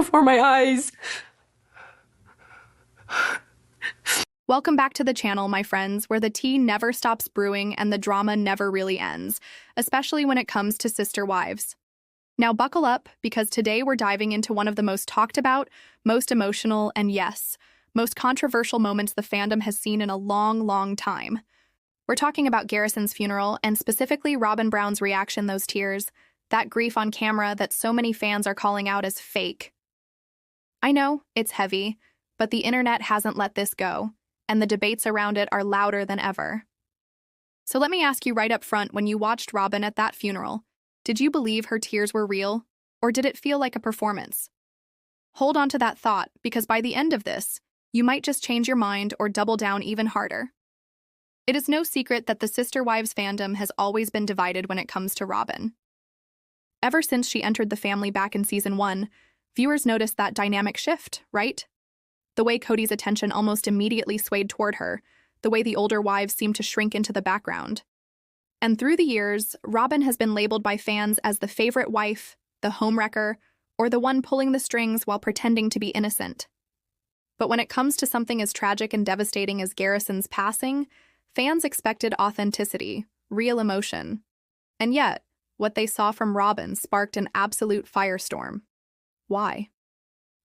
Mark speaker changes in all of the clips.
Speaker 1: before my eyes.
Speaker 2: Welcome back to the channel, my friends, where the tea never stops brewing and the drama never really ends, especially when it comes to sister wives. Now buckle up, because today we're diving into one of the most talked about, most emotional, and yes, most controversial moments the fandom has seen in a long, long time. We're talking about Garrison's funeral, and specifically Robyn Brown's reaction, those tears, that grief on camera that so many fans are calling out as fake. I know, it's heavy, but the internet hasn't let this go, and the debates around it are louder than ever. So let me ask you right up front, when you watched Robyn at that funeral, did you believe her tears were real, or did it feel like a performance? Hold on to that thought, because by the end of this, you might just change your mind or double down even harder. It is no secret that the Sister Wives fandom has always been divided when it comes to Robyn. Ever since she entered the family back in Season 1, viewers noticed that dynamic shift, right? The way Kody's attention almost immediately swayed toward her, the way the older wives seemed to shrink into the background. And through the years, Robyn has been labeled by fans as the favorite wife, the homewrecker, or the one pulling the strings while pretending to be innocent. But when it comes to something as tragic and devastating as Garrison's passing, fans expected authenticity, real emotion. And yet, what they saw from Robyn sparked an absolute firestorm. Why?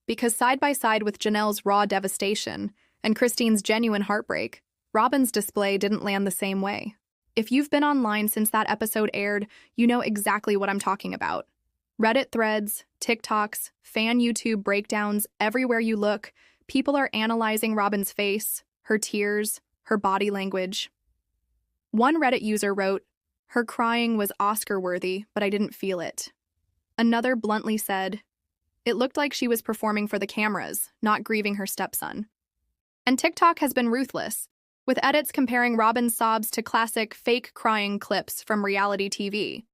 Speaker 2: Because side by side with Janelle's raw devastation and Christine's genuine heartbreak, Robyn's display didn't land the same way. If you've been online since that episode aired, you know exactly what I'm talking about. Reddit threads, TikToks, fan YouTube breakdowns, everywhere you look, people are analyzing Robyn's face, her tears, her body language. One Reddit user wrote, "Her crying was Oscar-worthy, but I didn't feel it." Another bluntly said, "It looked like she was performing for the cameras, not grieving her stepson." And TikTok has been ruthless, with edits comparing Robyn's sobs to classic fake crying clips from reality TV.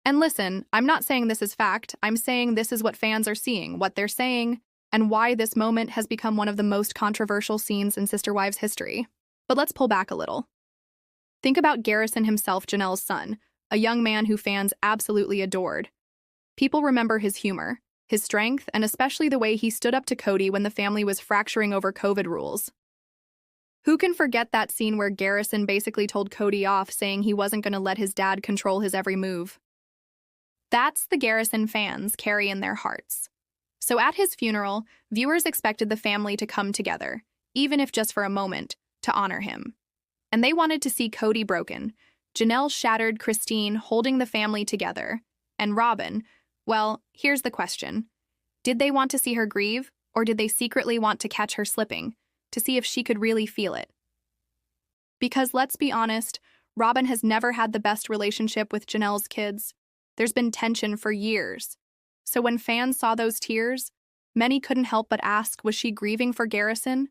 Speaker 2: And listen, I'm not saying this is fact, I'm saying this is what fans are seeing, what they're saying, and why this moment has become one of the most controversial scenes in Sister Wives history. But let's pull back a little. Think about Garrison himself, Janelle's son, a young man who fans absolutely adored. People remember his humor, his strength, and especially the way he stood up to Kody when the family was fracturing over COVID rules. Who can forget that scene where Garrison basically told Kody off, saying he wasn't going to let his dad control his every move? That's the Garrison fans carry in their hearts. So at his funeral, viewers expected the family to come together, even if just for a moment, to honor him. And they wanted to see Kody broken, Janelle shattered, Christine holding the family together, and Robyn, well, here's the question. Did they want to see her grieve, or did they secretly want to catch her slipping, to see if she could really feel it? Because let's be honest, Robyn has never had the best relationship with Janelle's kids. There's been tension for years. So when fans saw those tears, many couldn't help but ask, was she grieving for Garrison?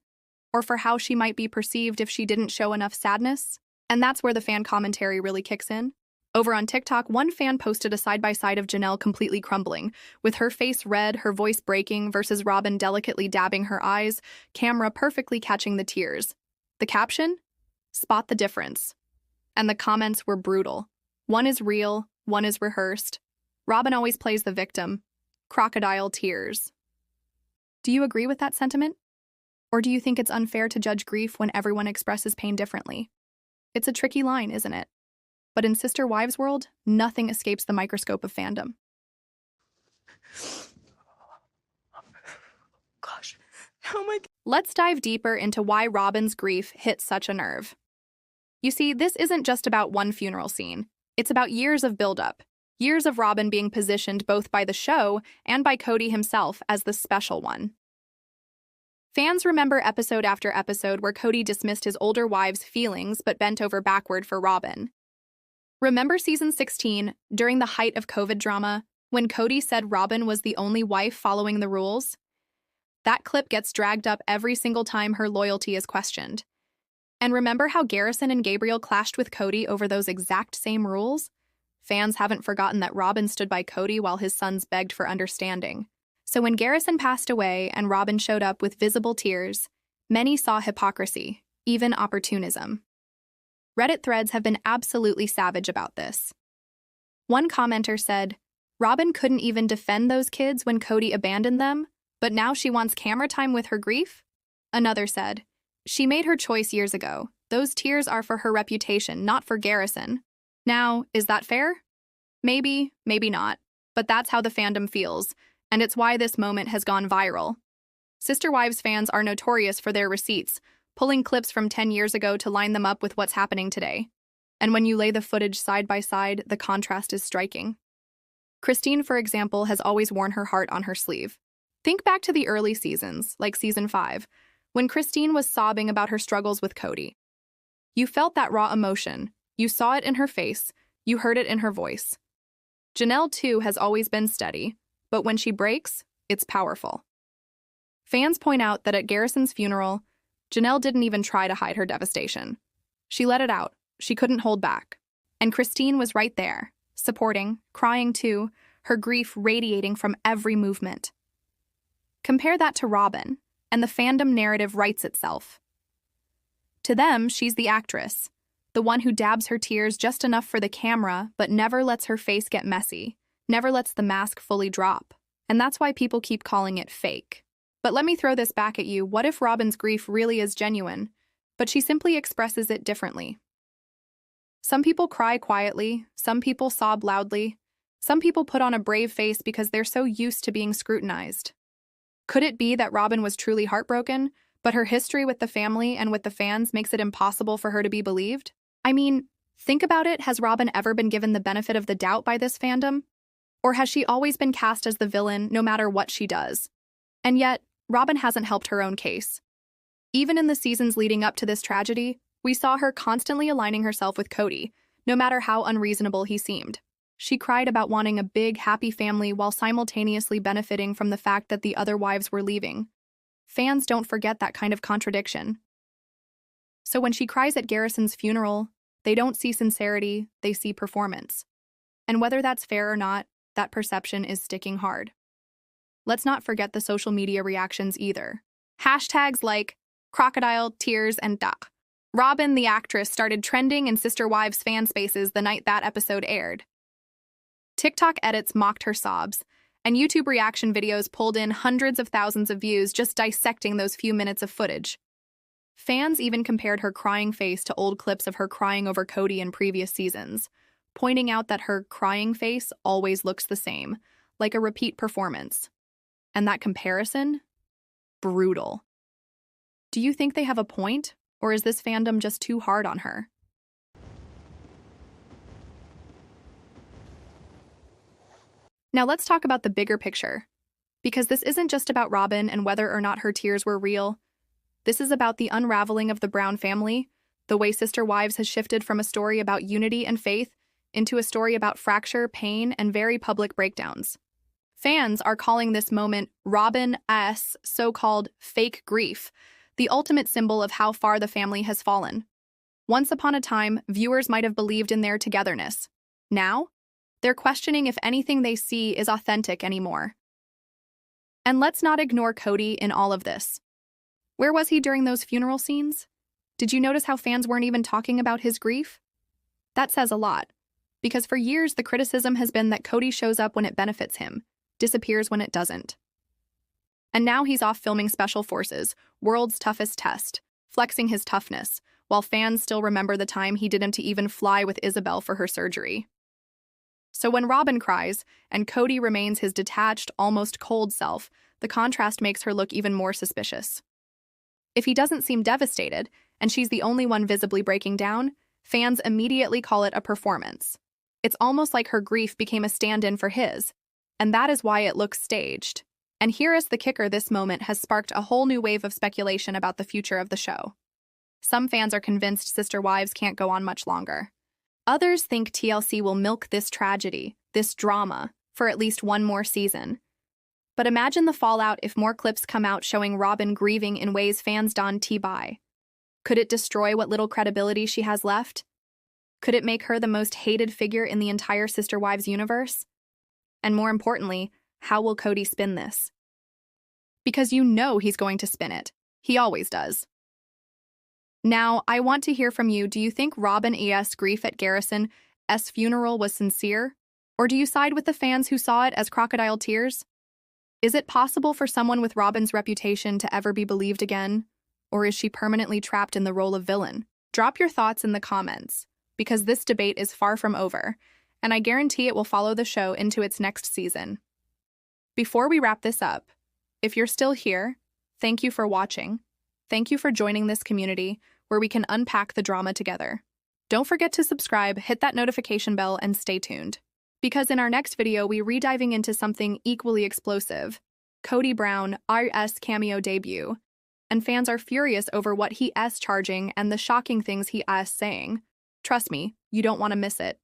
Speaker 2: Or for how she might be perceived if she didn't show enough sadness? And that's where the fan commentary really kicks in. Over on TikTok, one fan posted a side-by-side of Janelle completely crumbling, with her face red, her voice breaking, versus Robyn delicately dabbing her eyes, camera perfectly catching the tears. The caption? Spot the difference. And the comments were brutal. One is real, one is rehearsed. Robyn always plays the victim. Crocodile tears. Do you agree with that sentiment? Or do you think it's unfair to judge grief when everyone expresses pain differently? It's a tricky line, isn't it? But in Sister Wives world, nothing escapes the microscope of fandom.
Speaker 1: Gosh, how am I?
Speaker 2: Let's dive deeper into why Robyn's grief hit such a nerve. You see, this isn't just about one funeral scene. It's about years of buildup, years of Robyn being positioned both by the show and by Kody himself as the special one. Fans remember episode after episode where Kody dismissed his older wife's feelings but bent over backward for Robyn. Remember season 16, during the height of COVID drama, when Kody said Robyn was the only wife following the rules? That clip gets dragged up every single time her loyalty is questioned. And remember how Garrison and Gabriel clashed with Kody over those exact same rules? Fans haven't forgotten that Robyn stood by Kody while his sons begged for understanding. So when Garrison passed away and Robyn showed up with visible tears, many saw hypocrisy, even opportunism. Reddit threads have been absolutely savage about this. One commenter said, Robyn couldn't even defend those kids when Kody abandoned them, but now she wants camera time with her grief? Another said, "She made her choice years ago. Those tears are for her reputation, not for Garrison." Now, is that fair? Maybe, maybe not. But that's how the fandom feels, and it's why this moment has gone viral. Sister Wives fans are notorious for their receipts, pulling clips from 10 years ago to line them up with what's happening today. And when you lay the footage side by side, the contrast is striking. Christine, for example, has always worn her heart on her sleeve. Think back to the early seasons, like season 5, when Christine was sobbing about her struggles with Kody. You felt that raw emotion. You saw it in her face. You heard it in her voice. Janelle, too, has always been steady, but when she breaks, it's powerful. Fans point out that at Garrison's funeral, Janelle didn't even try to hide her devastation. She let it out. She couldn't hold back. And Christine was right there, supporting, crying too, her grief radiating from every movement. Compare that to Robyn, and the fandom narrative writes itself. To them, she's the actress, the one who dabs her tears just enough for the camera but never lets her face get messy, never lets the mask fully drop. And that's why people keep calling it fake. But let me throw this back at you. What if Robyn's grief really is genuine, but she simply expresses it differently? Some people cry quietly, some people sob loudly, some people put on a brave face because they're so used to being scrutinized. Could it be that Robyn was truly heartbroken, but her history with the family and with the fans makes it impossible for her to be believed? I mean, think about it. Has Robyn ever been given the benefit of the doubt by this fandom? Or has she always been cast as the villain no matter what she does? And yet, Robyn hasn't helped her own case. Even in the seasons leading up to this tragedy, we saw her constantly aligning herself with Kody, no matter how unreasonable he seemed. She cried about wanting a big, happy family while simultaneously benefiting from the fact that the other wives were leaving. Fans don't forget that kind of contradiction. So when she cries at Garrison's funeral, they don't see sincerity, they see performance. And whether that's fair or not, that perception is sticking hard. Let's not forget the social media reactions either. Hashtags like crocodile, tears, and duck. Robyn, the actress, started trending in Sister Wives fan spaces the night that episode aired. TikTok edits mocked her sobs, and YouTube reaction videos pulled in hundreds of thousands of views just dissecting those few minutes of footage. Fans even compared her crying face to old clips of her crying over Kody in previous seasons, pointing out that her crying face always looks the same, like a repeat performance. And that comparison? Brutal. Do you think they have a point, or is this fandom just too hard on her? Now let's talk about the bigger picture, because this isn't just about Robyn and whether or not her tears were real. This is about the unraveling of the Brown family, the way Sister Wives has shifted from a story about unity and faith into a story about fracture, pain, and very public breakdowns. Fans are calling this moment Robyn's so-called fake grief, the ultimate symbol of how far the family has fallen. Once upon a time, viewers might have believed in their togetherness. Now, they're questioning if anything they see is authentic anymore. And let's not ignore Kody in all of this. Where was he during those funeral scenes? Did you notice how fans weren't even talking about his grief? That says a lot, because for years the criticism has been that Kody shows up when it benefits him, disappears when it doesn't. And now he's off filming Special Forces, World's Toughest Test, flexing his toughness, while fans still remember the time he didn't even fly with Isabel for her surgery. So when Robyn cries, and Kody remains his detached, almost cold self, the contrast makes her look even more suspicious. If he doesn't seem devastated, and she's the only one visibly breaking down, fans immediately call it a performance. It's almost like her grief became a stand-in for his, and that is why it looks staged. And here is the kicker: this moment has sparked a whole new wave of speculation about the future of the show. Some fans are convinced Sister Wives can't go on much longer. Others think TLC will milk this tragedy, this drama, for at least one more season. But imagine the fallout if more clips come out showing Robyn grieving in ways fans don't buy. Could it destroy what little credibility she has left? Could it make her the most hated figure in the entire Sister Wives universe? And more importantly, how will Kody spin this? Because you know he's going to spin it. He always does. Now, I want to hear from you. Do you think Robyn's grief at Garrison's funeral was sincere? Or do you side with the fans who saw it as crocodile tears? Is it possible for someone with Robyn's reputation to ever be believed again? Or is she permanently trapped in the role of villain? Drop your thoughts in the comments, because this debate is far from over, and I guarantee it will follow the show into its next season. Before we wrap this up, if you're still here, thank you for watching. Thank you for joining this community where we can unpack the drama together. Don't forget to subscribe, hit that notification bell, and stay tuned. Because in our next video, we re-diving into something equally explosive, Kody Brown, RS cameo debut. And fans are furious over what he is charging and the shocking things he is saying. Trust me, you don't want to miss it.